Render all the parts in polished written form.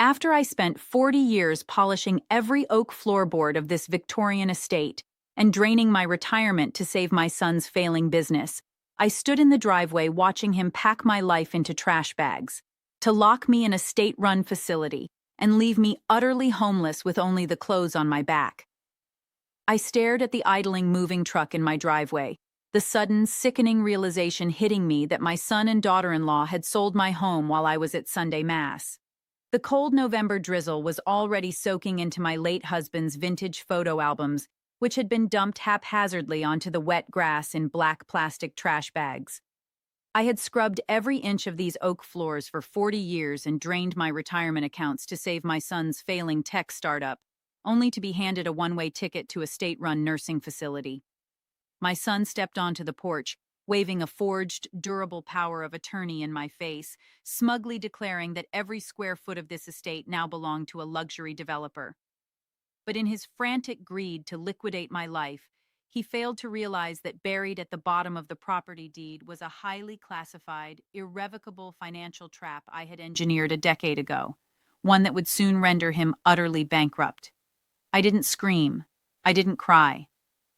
After I spent 40 years polishing every oak floorboard of this Victorian estate and draining my retirement to save my son's failing business, I stood in the driveway watching him pack my life into trash bags, to lock me in a state-run facility and leave me utterly homeless with only the clothes on my back. I stared at the idling moving truck in my driveway, the sudden, sickening realization hitting me that my son and daughter-in-law had sold my home while I was at Sunday Mass. The cold November drizzle was already soaking into my late husband's vintage photo albums, which had been dumped haphazardly onto the wet grass in black plastic trash bags. I had scrubbed every inch of these oak floors for 40 years and drained my retirement accounts to save my son's failing tech startup, only to be handed a one-way ticket to a state-run nursing facility. My son stepped onto the porch, waving a forged, durable power of attorney in my face, smugly declaring that every square foot of this estate now belonged to a luxury developer. But in his frantic greed to liquidate my life, he failed to realize that buried at the bottom of the property deed was a highly classified, irrevocable financial trap I had engineered a decade ago, one that would soon render him utterly bankrupt. I didn't scream. I didn't cry.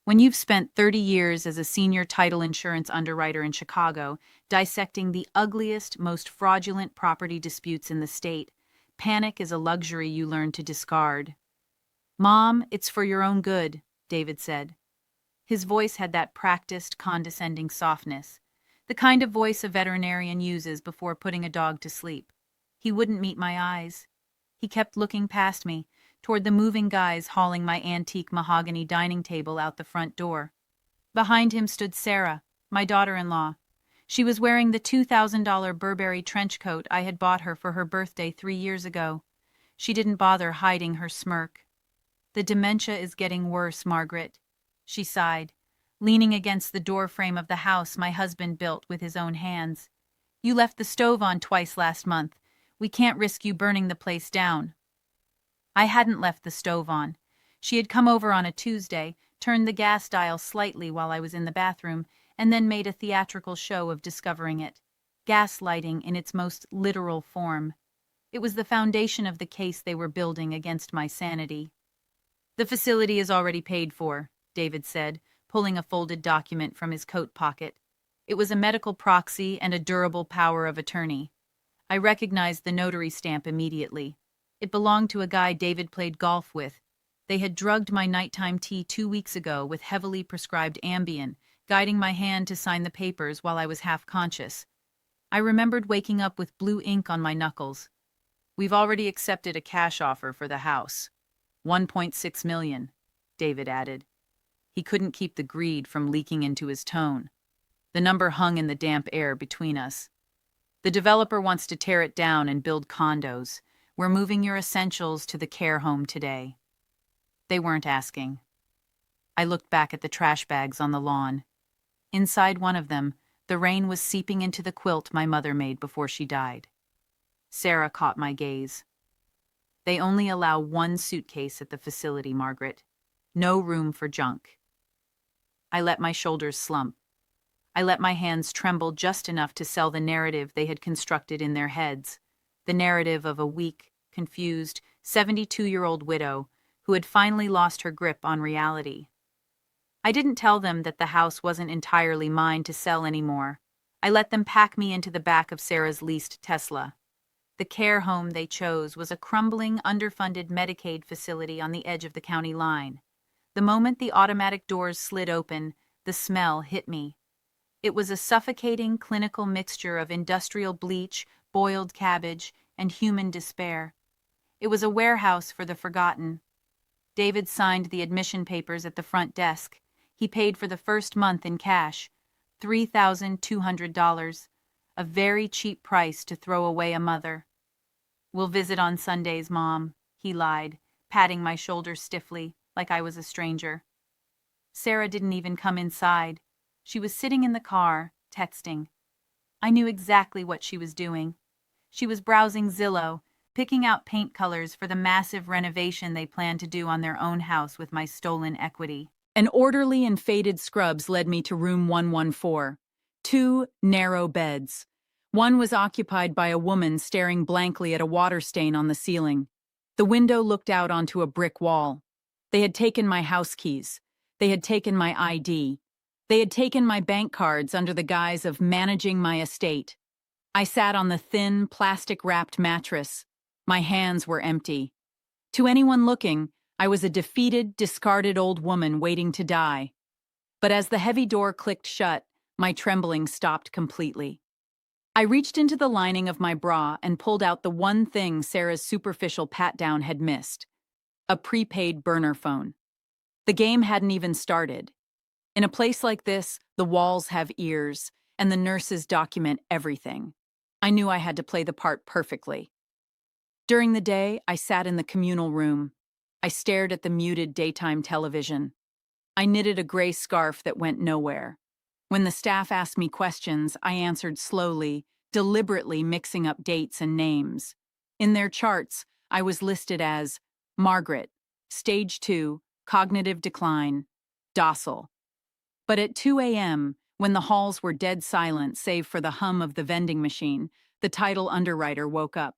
When you've spent 30 years as a senior title insurance underwriter in Chicago, dissecting the ugliest, most fraudulent property disputes in the state, panic is a luxury you learn to discard. "Mom, it's for your own good," David said. His voice had that practiced, condescending softness, the kind of voice a veterinarian uses before putting a dog to sleep. He wouldn't meet my eyes. He kept looking past me, toward the moving guys hauling my antique mahogany dining table out the front door. Behind him stood Sarah, my daughter-in-law. She was wearing the $2,000 Burberry trench coat I had bought her for her birthday 3 years ago. She didn't bother hiding her smirk. "The dementia is getting worse, Margaret," she sighed, leaning against the doorframe of the house my husband built with his own hands. "You left the stove on twice last month. We can't risk you burning the place down." I hadn't left the stove on. She had come over on a Tuesday, turned the gas dial slightly while I was in the bathroom, and then made a theatrical show of discovering it. Gaslighting in its most literal form. It was the foundation of the case they were building against my sanity. "The facility is already paid for," David said, pulling a folded document from his coat pocket. It was a medical proxy and a durable power of attorney. I recognized the notary stamp immediately. It belonged to a guy David played golf with. They had drugged my nighttime tea 2 weeks ago with heavily prescribed Ambien, guiding my hand to sign the papers while I was half conscious. I remembered waking up with blue ink on my knuckles. "We've already accepted a cash offer for the house. 1.6 million, David added. He couldn't keep the greed from leaking into his tone. The number hung in the damp air between us. "The developer wants to tear it down and build condos. We're moving your essentials to the care home today." They weren't asking. I looked back at the trash bags on the lawn. Inside one of them, the rain was seeping into the quilt my mother made before she died. Sarah caught my gaze. "They only allow 1 suitcase at the facility, Margaret. No room for junk." I let my shoulders slump. I let my hands tremble just enough to sell the narrative they had constructed in their heads, the narrative of a weak, confused, 72-year-old widow who had finally lost her grip on reality. I didn't tell them that the house wasn't entirely mine to sell anymore. I let them pack me into the back of Sarah's leased Tesla. The care home they chose was a crumbling, underfunded Medicaid facility on the edge of the county line. The moment the automatic doors slid open, the smell hit me. It was a suffocating, clinical mixture of industrial bleach, boiled cabbage, and human despair. It was a warehouse for the forgotten. David signed the admission papers at the front desk. He paid for the first month in cash, $3,200, a very cheap price to throw away a mother. "We'll visit on Sundays, Mom," he lied, patting my shoulder stiffly, like I was a stranger. Sarah didn't even come inside. She was sitting in the car, texting. I knew exactly what she was doing. She was browsing Zillow, picking out paint colors for the massive renovation they planned to do on their own house with my stolen equity. An orderly and faded scrubs led me to room 114. 2 narrow beds. One was occupied by a woman staring blankly at a water stain on the ceiling. The window looked out onto a brick wall. They had taken my house keys. They had taken my ID. They had taken my bank cards under the guise of managing my estate. I sat on the thin, plastic-wrapped mattress. My hands were empty. To anyone looking, I was a defeated, discarded old woman waiting to die. But as the heavy door clicked shut, my trembling stopped completely. I reached into the lining of my bra and pulled out the one thing Sarah's superficial pat-down had missed: a prepaid burner phone. The game hadn't even started. In a place like this, the walls have ears, and the nurses document everything. I knew I had to play the part perfectly. During the day, I sat in the communal room. I stared at the muted daytime television. I knitted a gray scarf that went nowhere. When the staff asked me questions, I answered slowly, deliberately mixing up dates and names. In their charts, I was listed as Margaret, Stage 2, Cognitive Decline, Docile. But at 2 a.m., when the halls were dead silent save for the hum of the vending machine, the Title Underwriter woke up.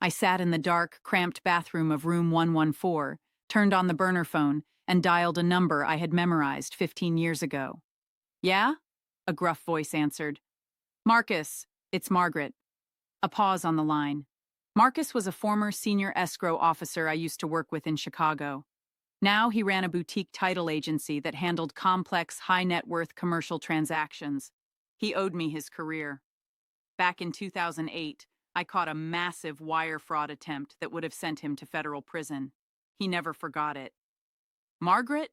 I sat in the dark, cramped bathroom of room 114, turned on the burner phone, and dialed a number I had memorized 15 years ago. "Yeah?" a gruff voice answered. "Marcus, it's Margaret." A pause on the line. Marcus was a former senior escrow officer I used to work with in Chicago. Now he ran a boutique title agency that handled complex, high-net-worth commercial transactions. He owed me his career. Back in 2008, I caught a massive wire fraud attempt that would have sent him to federal prison. He never forgot it. "Margaret?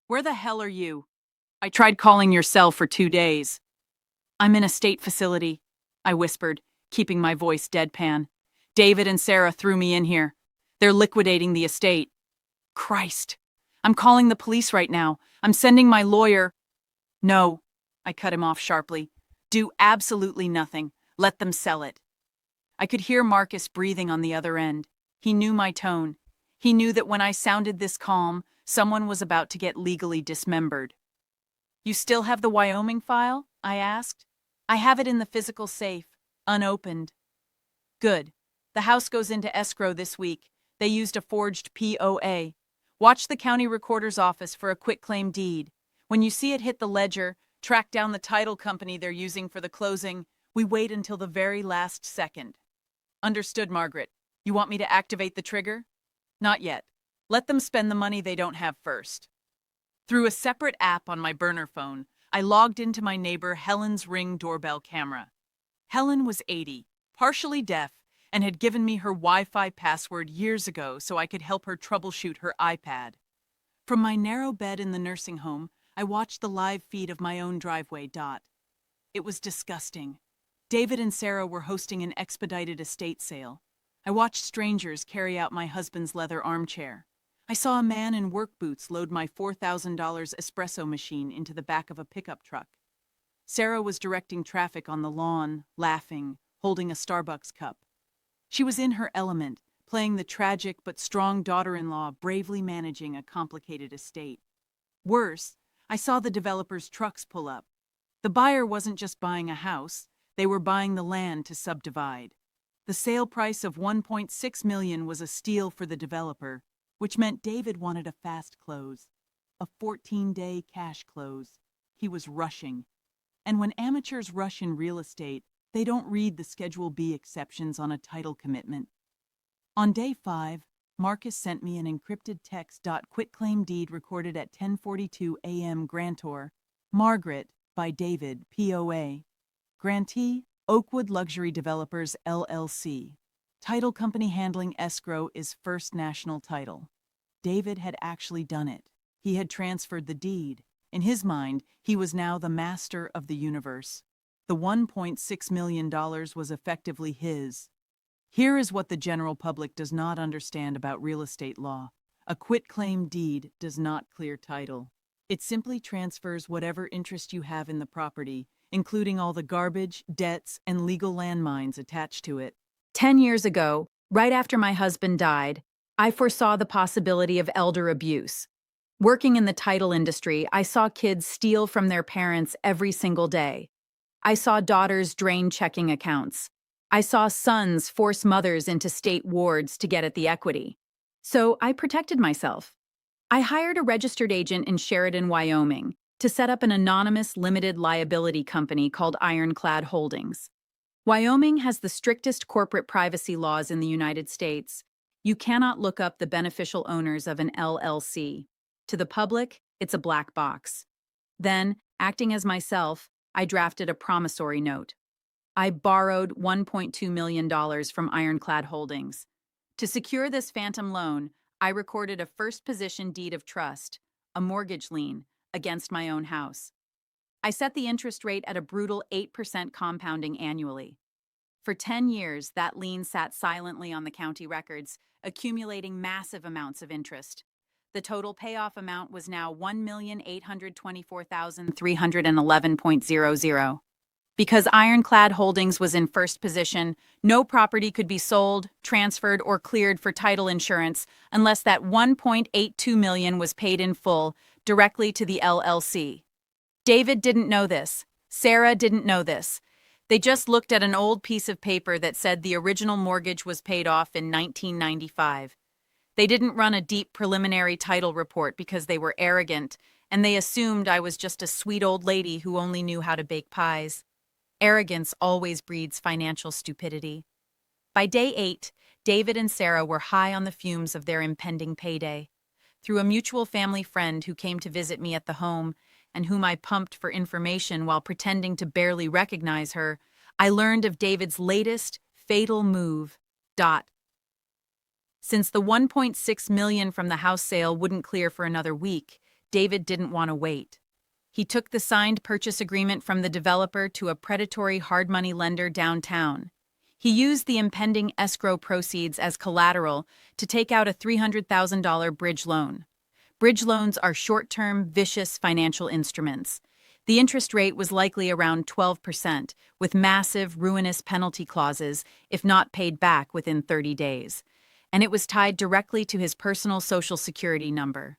Where the hell are you? I tried calling your cell for 2 days." "I'm in a state facility," I whispered, keeping my voice deadpan. "David and Sarah threw me in here. They're liquidating the estate." "Christ. I'm calling the police right now. I'm sending my lawyer." "No," I cut him off sharply. "Do absolutely nothing. Let them sell it." I could hear Marcus breathing on the other end. He knew my tone. He knew that when I sounded this calm, someone was about to get legally dismembered. "You still have the Wyoming file?" I asked. "I have it in the physical safe, unopened." "Good. The house goes into escrow this week. They used a forged POA. Watch the county recorder's office for a quitclaim deed. When you see it hit the ledger, track down the title company they're using for the closing. We wait until the very last second." "Understood, Margaret. You want me to activate the trigger?" "Not yet. Let them spend the money they don't have first." Through a separate app on my burner phone, I logged into my neighbor Helen's Ring doorbell camera. Helen was 80, partially deaf, and had given me her Wi-Fi password years ago so I could help her troubleshoot her iPad. From my narrow bed in the nursing home, I watched the live feed of my own driveway. It was disgusting. David and Sarah were hosting an expedited estate sale. I watched strangers carry out my husband's leather armchair. I saw a man in work boots load my $4,000 espresso machine into the back of a pickup truck. Sarah was directing traffic on the lawn, laughing, holding a Starbucks cup. She was in her element, playing the tragic but strong daughter-in-law bravely managing a complicated estate. Worse, I saw the developer's trucks pull up. The buyer wasn't just buying a house, they were buying the land to subdivide. The sale price of $1.6 million was a steal for the developer, which meant David wanted a fast close, a 14-day cash close. He was rushing. And when amateurs rush in real estate, they don't read the Schedule B exceptions on a title commitment. On day 5, Marcus sent me an encrypted text. Quitclaim deed recorded at 10:42 a.m. Grantor, Margaret, by David, POA. Grantee, Oakwood Luxury Developers, LLC. Title company handling escrow is First National Title. David had actually done it. He had transferred the deed. In his mind, he was now the master of the universe. The $1.6 million was effectively his. Here is what the general public does not understand about real estate law. A quitclaim deed does not clear title. It simply transfers whatever interest you have in the property, including all the garbage, debts, and legal landmines attached to it. 10 years ago, right after my husband died, I foresaw the possibility of elder abuse. Working in the title industry, I saw kids steal from their parents every single day. I saw daughters drain checking accounts. I saw sons force mothers into state wards to get at the equity. So I protected myself. I hired a registered agent in Sheridan, Wyoming, to set up an anonymous limited liability company called Ironclad Holdings. Wyoming has the strictest corporate privacy laws in the United States. You cannot look up the beneficial owners of an LLC. To the public, it's a black box. Then, acting as myself, I drafted a promissory note. I borrowed $1.2 million from Ironclad Holdings. To secure this phantom loan, I recorded a first position deed of trust, a mortgage lien, against my own house. I set the interest rate at a brutal 8% compounding annually. For 10 years, that lien sat silently on the county records, accumulating massive amounts of interest. The total payoff amount was now $1,824,311.00. Because Ironclad Holdings was in first position, no property could be sold, transferred, or cleared for title insurance unless that $1.82 million was paid in full directly to the LLC. David didn't know this. Sarah didn't know this. They just looked at an old piece of paper that said the original mortgage was paid off in 1995. They didn't run a deep preliminary title report because they were arrogant, and they assumed I was just a sweet old lady who only knew how to bake pies. Arrogance always breeds financial stupidity. By day 8, David and Sarah were high on the fumes of their impending payday. Through a mutual family friend who came to visit me at the home, and whom I pumped for information while pretending to barely recognize her, I learned of David's latest fatal move. Since the $1.6 million from the house sale wouldn't clear for another week, David didn't want to wait. He took the signed purchase agreement from the developer to a predatory hard money lender downtown. He used the impending escrow proceeds as collateral to take out a $300,000 bridge loan. Bridge loans are short-term, vicious financial instruments. The interest rate was likely around 12%, with massive, ruinous penalty clauses if not paid back within 30 days. And it was tied directly to his personal Social Security number.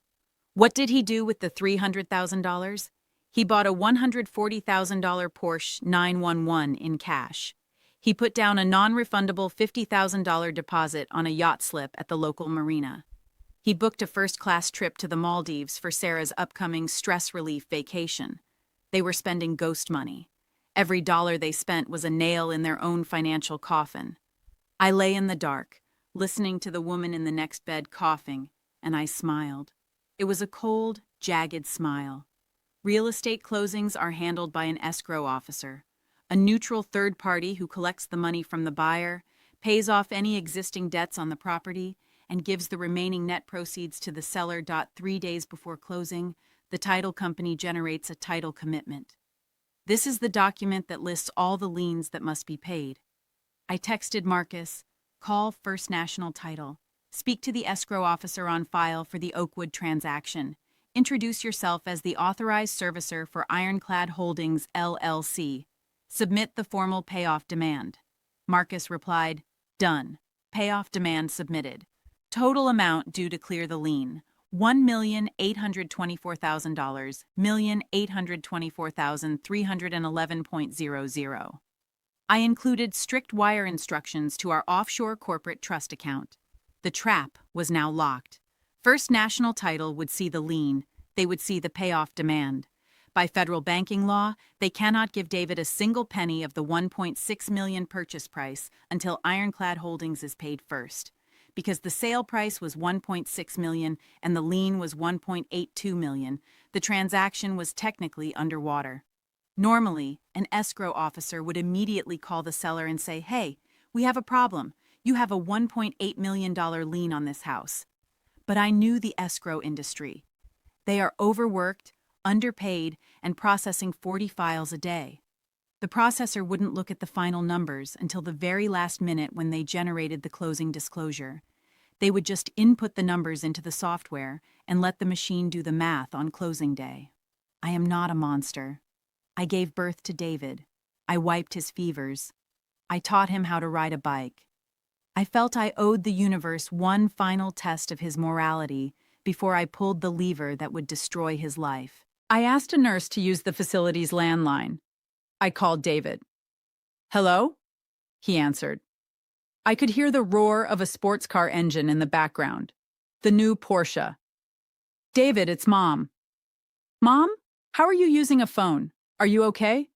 What did he do with the $300,000? He bought a $140,000 Porsche 911 in cash. He put down a non-refundable $50,000 deposit on a yacht slip at the local marina. He booked a first-class trip to the Maldives for Sarah's upcoming stress relief vacation. They were spending ghost money. Every dollar they spent was a nail in their own financial coffin. I lay in the dark, listening to the woman in the next bed coughing, and I smiled. It was a cold, jagged smile. Real estate closings are handled by an escrow officer, a neutral third party who collects the money from the buyer, pays off any existing debts on the property, and gives the remaining net proceeds to the seller. 3 days before closing, the title company generates a title commitment. This is the document that lists all the liens that must be paid. I texted Marcus, call First National Title, speak to the escrow officer on file for the Oakwood transaction, introduce yourself as the authorized servicer for Ironclad Holdings, LLC. Submit the formal payoff demand. Marcus replied, done. Payoff demand submitted. Total amount due to clear the lien, $1,824,000, $1,824,311.00. I included strict wire instructions to our offshore corporate trust account. The trap was now locked. First National Title would see the lien. They would see the payoff demand. By federal banking law, they cannot give David a single penny of the $1.6 million purchase price until Ironclad Holdings is paid first. Because the sale price was $1.6 million and the lien was $1.82 million, the transaction was technically underwater. Normally, an escrow officer would immediately call the seller and say, hey, we have a problem. You have a $1.8 million lien on this house. But I knew the escrow industry. They are overworked, underpaid, and processing 40 files a day. The processor wouldn't look at the final numbers until the very last minute when they generated the closing disclosure. They would just input the numbers into the software and let the machine do the math on closing day. I am not a monster. I gave birth to David. I wiped his fevers. I taught him how to ride a bike. I felt I owed the universe one final test of his morality before I pulled the lever that would destroy his life. I asked a nurse to use the facility's landline. I called David. "Hello?" he answered. I could hear the roar of a sports car engine in the background. The new Porsche. "David, it's Mom." "Mom? How are you using a phone? Are you okay?"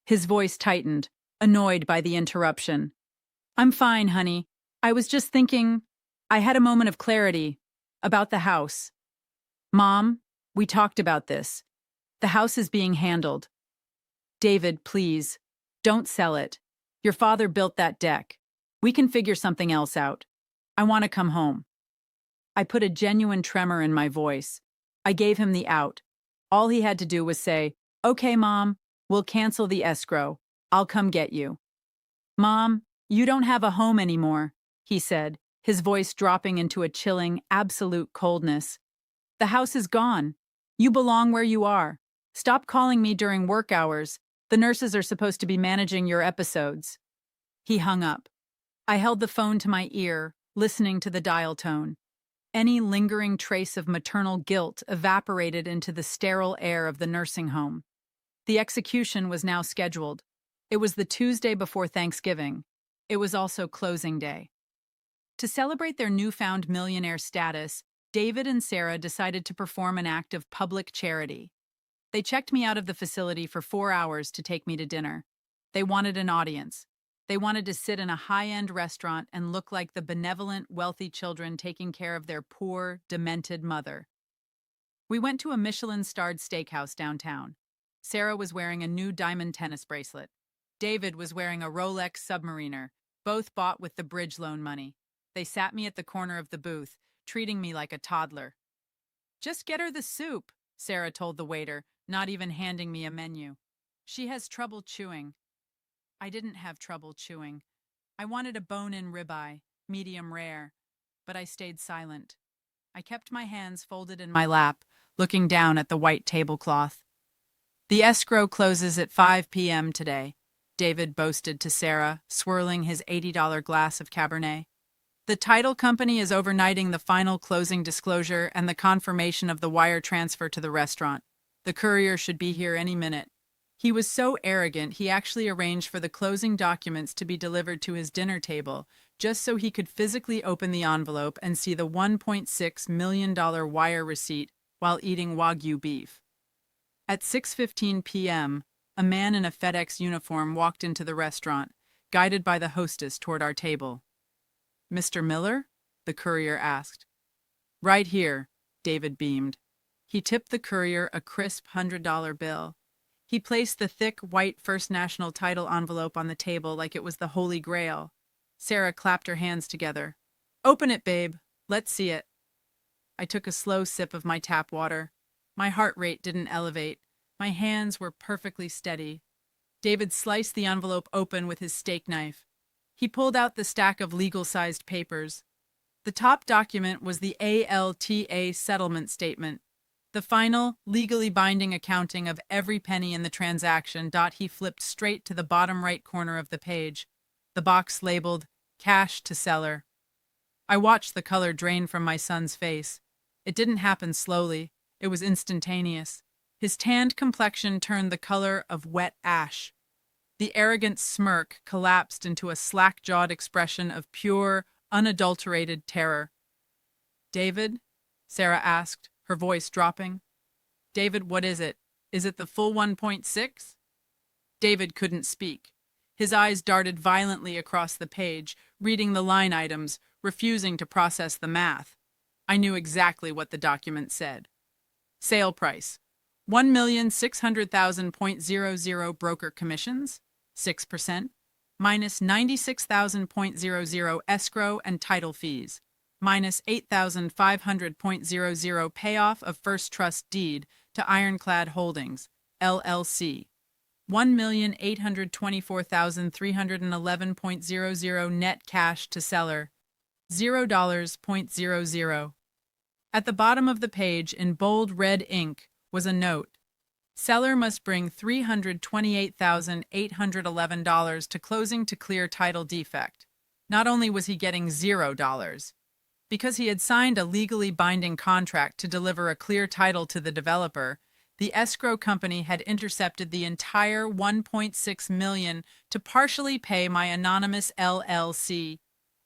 His voice tightened, annoyed by the interruption. "I'm fine, honey. I was just thinking. I had a moment of clarity about the house. Mom, we talked about this. The house is being handled. David, please, don't sell it. Your father built that deck. We can figure something else out. I want to come home." I put a genuine tremor in my voice. I gave him the out. All he had to do was say, "Okay, Mom, we'll cancel the escrow. I'll come get you." "Mom, you don't have a home anymore," he said, his voice dropping into a chilling, absolute coldness. "The house is gone. You belong where you are. Stop calling me during work hours. The nurses are supposed to be managing your episodes." He hung up. I held the phone to my ear, listening to the dial tone. Any lingering trace of maternal guilt evaporated into the sterile air of the nursing home. The execution was now scheduled. It was the Tuesday before Thanksgiving. It was also closing day. To celebrate their newfound millionaire status, David and Sarah decided to perform an act of public charity. They checked me out of the facility for 4 hours to take me to dinner. They wanted an audience. They wanted to sit in a high-end restaurant and look like the benevolent, wealthy children taking care of their poor, demented mother. We went to a Michelin-starred steakhouse downtown. Sarah was wearing a new diamond tennis bracelet. David was wearing a Rolex Submariner, both bought with the bridge loan money. They sat me at the corner of the booth, treating me like a toddler. "Just get her the soup," Sarah told the waiter, not even handing me a menu. "She has trouble chewing." I didn't have trouble chewing. I wanted a bone-in ribeye, medium rare, but I stayed silent. I kept my hands folded in my lap, looking down at the white tablecloth. "The escrow closes at 5 p.m. today," David boasted to Sarah, swirling his $80 glass of Cabernet. "The title company is overnighting the final closing disclosure and the confirmation of the wire transfer to the restaurant. The courier should be here any minute." He was so arrogant he actually arranged for the closing documents to be delivered to his dinner table, just so he could physically open the envelope and see the $1.6 million wire receipt while eating Wagyu beef. At 6:15 p.m., a man in a FedEx uniform walked into the restaurant, guided by the hostess toward our table. "Mr. Miller?" the courier asked. "Right here," David beamed. He tipped the courier a crisp $100 bill. He placed the thick, white First National title envelope on the table like it was the Holy Grail. Sarah clapped her hands together. "Open it, babe. Let's see it." I took a slow sip of my tap water. My heart rate didn't elevate. My hands were perfectly steady. David sliced the envelope open with his steak knife. He pulled out the stack of legal-sized papers. The top document was the ALTA settlement statement. The final, legally binding accounting of every penny in the transaction. He flipped straight to the bottom right corner of the page, the box labeled, "Cash to Seller." I watched the color drain from my son's face. It didn't happen slowly. It was instantaneous. His tanned complexion turned the color of wet ash. The arrogant smirk collapsed into a slack-jawed expression of pure, unadulterated terror. "David?" Sarah asked, her voice dropping. "David, what is it? Is it the full 1.6? David couldn't speak. His eyes darted violently across the page, reading the line items, refusing to process the math. I knew exactly what the document said. Sale price: $1,600,000.00 broker commissions, 6%, minus $96,000.00 escrow and title fees, minus $8,500.00 payoff of first trust deed to Ironclad Holdings, LLC, $1,824,311.00 net cash to seller, $0.00. At the bottom of the page, in bold red ink, was a note. Seller must bring $328,811 to closing to clear title defect. Not only was he getting $0, because he had signed a legally binding contract to deliver a clear title to the developer, The escrow company had intercepted the entire $1.6 million to partially pay my anonymous LLC,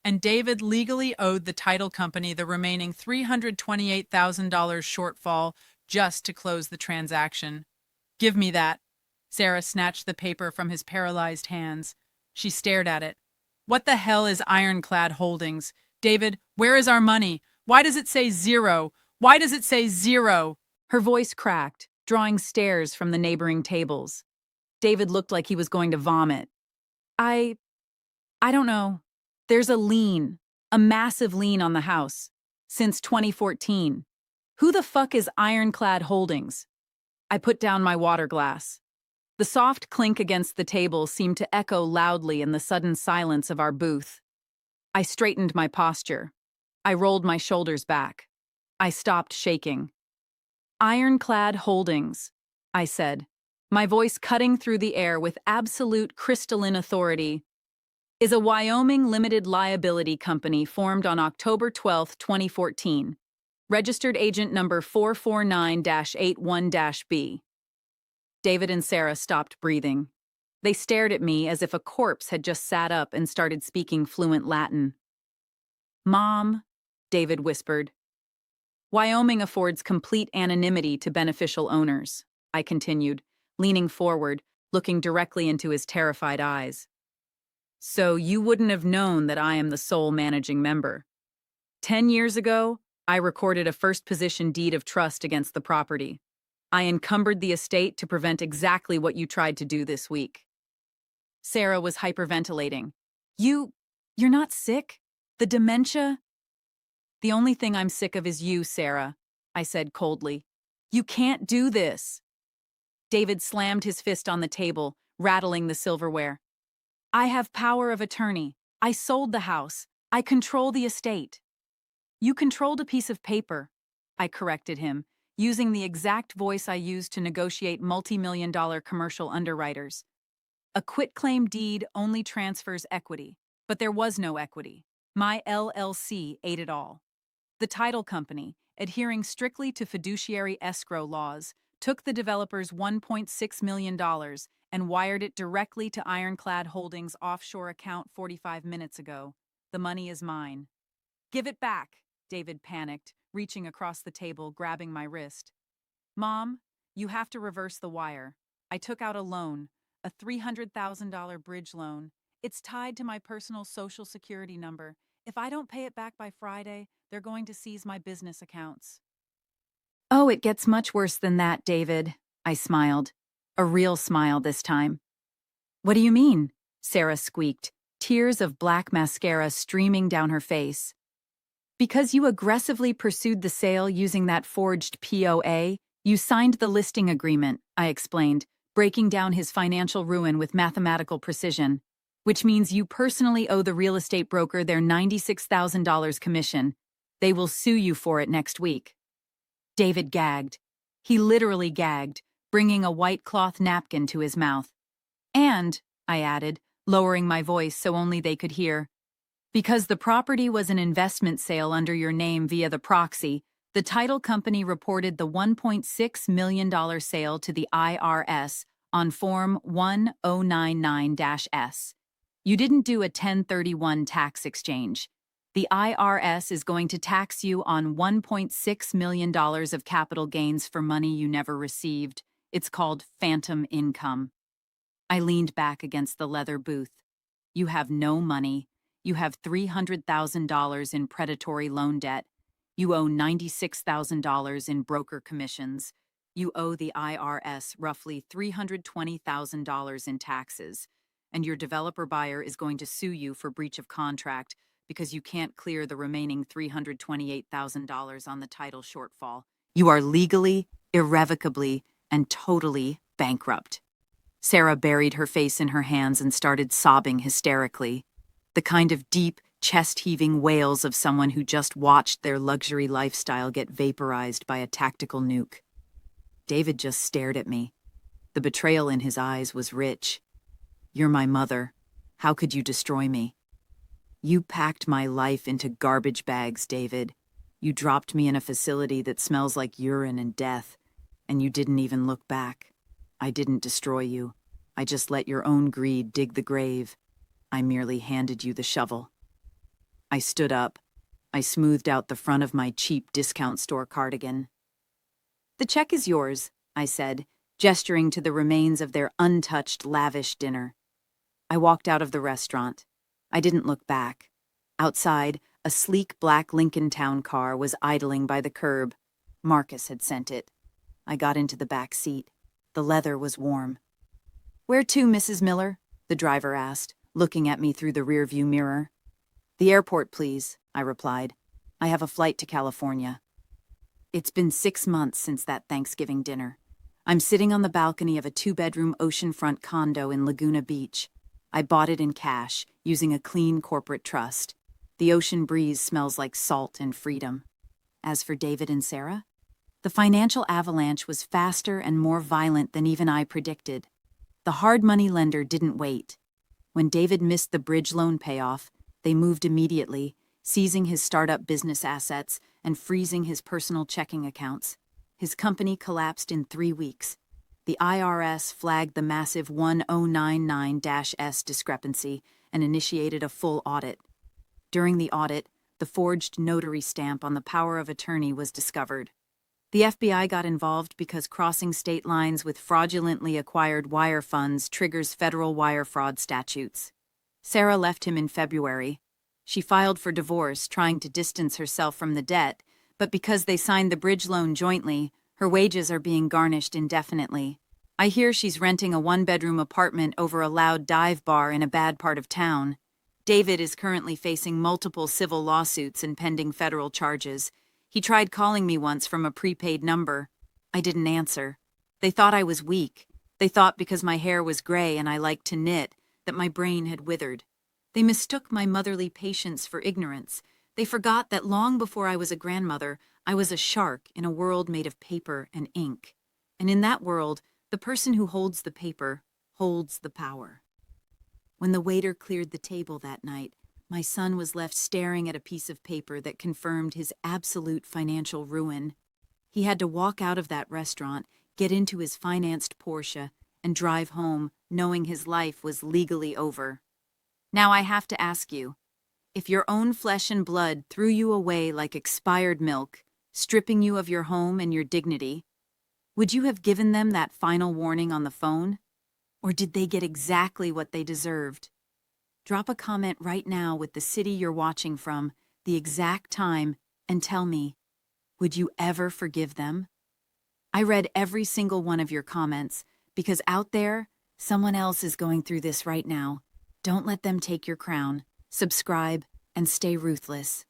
and David legally owed the title company the remaining $328,000 shortfall just to close the transaction. Give me that. Sarah snatched the paper from his paralyzed hands. She stared at it. What the hell is Ironclad Holdings? David, where is our money? Why does it say zero? Why does it say zero? Her voice cracked, drawing stares from the neighboring tables. David looked like he was going to vomit. I don't know. There's a lien, a massive lien on the house, since 2014. Who the fuck is Ironclad Holdings? I put down my water glass. The soft clink against the table seemed to echo loudly in the sudden silence of our booth. I straightened my posture. I rolled my shoulders back. I stopped shaking. Ironclad Holdings, I said, my voice cutting through the air with absolute crystalline authority, is a Wyoming limited liability company formed on October 12, 2014. Registered agent number 449-81-B. David and Sarah stopped breathing. They stared at me as if a corpse had just sat up and started speaking fluent Latin. Mom, David whispered. Wyoming affords complete anonymity to beneficial owners, I continued, leaning forward, looking directly into his terrified eyes. So you wouldn't have known that I am the sole managing member. 10 years ago, I recorded a first position deed of trust against the property. I encumbered the estate to prevent exactly what you tried to do this week. Sarah was hyperventilating. You're not sick? The dementia? The only thing I'm sick of is you, Sarah, I said coldly. You can't do this. David slammed his fist on the table, rattling the silverware. I have power of attorney. I sold the house. I control the estate. You controlled a piece of paper, I corrected him, using the exact voice I used to negotiate multi-million-dollar commercial underwriters. A quitclaim deed only transfers equity, but there was no equity. My LLC ate it all. The title company, adhering strictly to fiduciary escrow laws, took the developer's $1.6 million and wired it directly to Ironclad Holdings' offshore account 45 minutes ago. The money is mine. Give it back, David panicked, reaching across the table, grabbing my wrist. Mom, you have to reverse the wire. I took out a loan, a $300,000 bridge loan. It's tied to my personal Social Security number. If I don't pay it back by Friday, they're going to seize my business accounts. Oh, it gets much worse than that, David, I smiled. A real smile this time. What do you mean? Sarah squeaked, tears of black mascara streaming down her face. Because you aggressively pursued the sale using that forged POA, you signed the listing agreement, I explained, breaking down his financial ruin with mathematical precision, which means you personally owe the real estate broker their $96,000 commission. They will sue you for it next week. David gagged. He literally gagged, bringing a white cloth napkin to his mouth. And, I added, lowering my voice so only they could hear, because the property was an investment sale under your name via the proxy, the title company reported the $1.6 million sale to the IRS on Form 1099-S. You didn't do a 1031 tax exchange. The IRS is going to tax you on $1.6 million of capital gains for money you never received. It's called phantom income. I leaned back against the leather booth. You have no money. You have $300,000 in predatory loan debt. You owe $96,000 in broker commissions. You owe the IRS roughly $320,000 in taxes. And your developer buyer is going to sue you for breach of contract because you can't clear the remaining $328,000 on the title shortfall. You are legally, irrevocably, and totally bankrupt. Sarah buried her face in her hands and started sobbing hysterically. The kind of deep, chest-heaving wails of someone who just watched their luxury lifestyle get vaporized by a tactical nuke. David just stared at me. The betrayal in his eyes was rich. You're my mother. How could you destroy me? You packed my life into garbage bags, David. You dropped me in a facility that smells like urine and death. And you didn't even look back. I didn't destroy you. I just let your own greed dig the grave. I merely handed you the shovel. I stood up. I smoothed out the front of my cheap discount store cardigan. "The check is yours," I said, gesturing to the remains of their untouched, lavish dinner. I walked out of the restaurant. I didn't look back. Outside, a sleek black Lincoln Town car was idling by the curb. Marcus had sent it. I got into the back seat. The leather was warm. "Where to, Mrs. Miller?" the driver asked, looking at me through the rearview mirror. "The airport, please," I replied. "I have a flight to California." It's been 6 months since that Thanksgiving dinner. I'm sitting on the balcony of a 2-bedroom oceanfront condo in Laguna Beach. I bought it in cash, using a clean corporate trust. The ocean breeze smells like salt and freedom. As for David and Sarah, the financial avalanche was faster and more violent than even I predicted. The hard money lender didn't wait. When David missed the bridge loan payoff, they moved immediately, seizing his startup business assets and freezing his personal checking accounts. His company collapsed in 3 weeks. The IRS flagged the massive 1099-S discrepancy and initiated a full audit. During the audit, the forged notary stamp on the power of attorney was discovered. The FBI got involved because crossing state lines with fraudulently acquired wire funds triggers federal wire fraud statutes. Sarah left him in February. She filed for divorce, trying to distance herself from the debt, but because they signed the bridge loan jointly, her wages are being garnished indefinitely. I hear she's renting a 1-bedroom apartment over a loud dive bar in a bad part of town. David is currently facing multiple civil lawsuits and pending federal charges. He tried calling me once from a prepaid number. I didn't answer. They thought I was weak. They thought because my hair was gray and I liked to knit, that my brain had withered. They mistook my motherly patience for ignorance. They forgot that long before I was a grandmother, I was a shark in a world made of paper and ink. And in that world, the person who holds the paper holds the power. When the waiter cleared the table that night, my son was left staring at a piece of paper that confirmed his absolute financial ruin. He had to walk out of that restaurant, get into his financed Porsche, and drive home, knowing his life was legally over. Now I have to ask you, if your own flesh and blood threw you away like expired milk, stripping you of your home and your dignity, would you have given them that final warning on the phone? Or did they get exactly what they deserved? Drop a comment right now with the city you're watching from, the exact time, and tell me, would you ever forgive them? I read every single one of your comments because out there, someone else is going through this right now. Don't let them take your crown. Subscribe and stay ruthless.